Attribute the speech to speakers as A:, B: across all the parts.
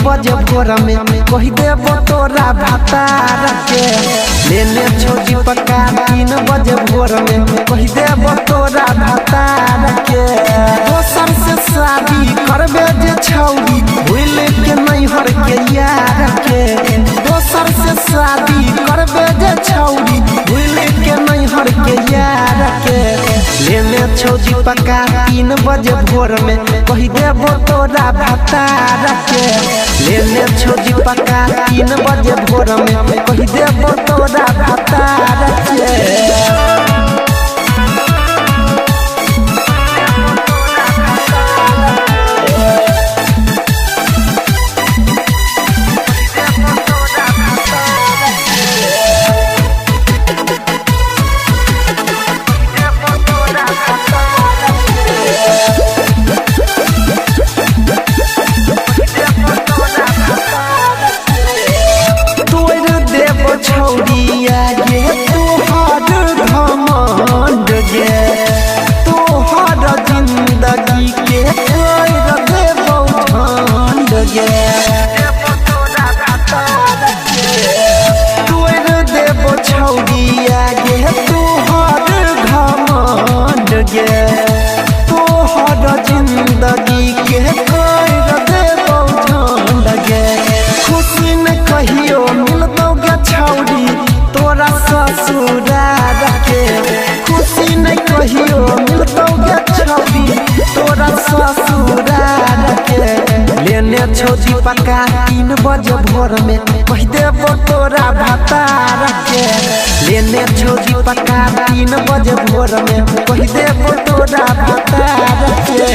A: बजे भोर में कही देबो तोरा भतार के लेने छोड़ी पक्का 3 बजे भोर में कही देबो तोरा भतार के दोसर से शादी करबे जे छौरी भूल के नहीं हर के यार के दोसर से शादी करबे जे छौरी भूल के नहीं हर के यार के लेने छोड़ी पक्का 3 बजे भोर में कही देबो तोरा भतार के लेने छोड़ी पक्का 3 बजे भोर में कही देबो तोरा भतार के छौड़िया गे तोहर घमंड गे तोहर जिंदगी के कर देबो झंड गे तोर देबो छौड़िया गे तोहर घमंड गे तोहर जिंदगी के कर देबो झंड गे खुशी न कहियो मिलतो छौड़ी तोरा ससुरार के खुशी नहीं कहियो मिलतो गे छौड़ी तोरा ससुरार के लेने छोड़ी पक्का 3 बजे भोर में कह देबो तोरा भतार के लेने छोड़ी पक्का 3 बजे भोर में कह देबो तोरा भतार के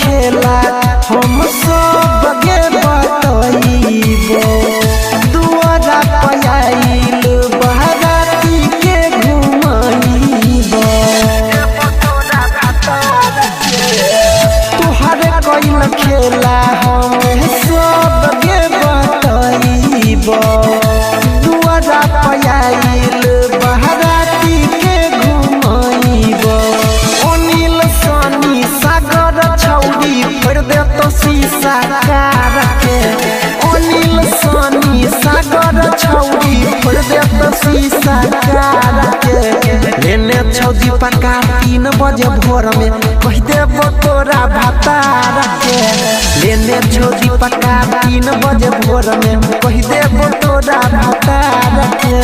A: खेला हम सब गे बतइबो दुआरा पयाइल बहराती के घुमाइबो तोहर कइल खेला हम सब गे बतइबो दुआरा पयाइल बहराती के घुमाइबो अनिल सनी सागर छौड़ी फोड़ दे तो शीशा कार के अनिल सनी सागर छौड़ी फोड़ दे तो शीशा कार के लेने छौड़ी पक्का 3 बजे भोर में कह देबो तोरा भतार के लेने छौड़ी पक्का 3 बजे भोर में कह देबो तोरा भतार के।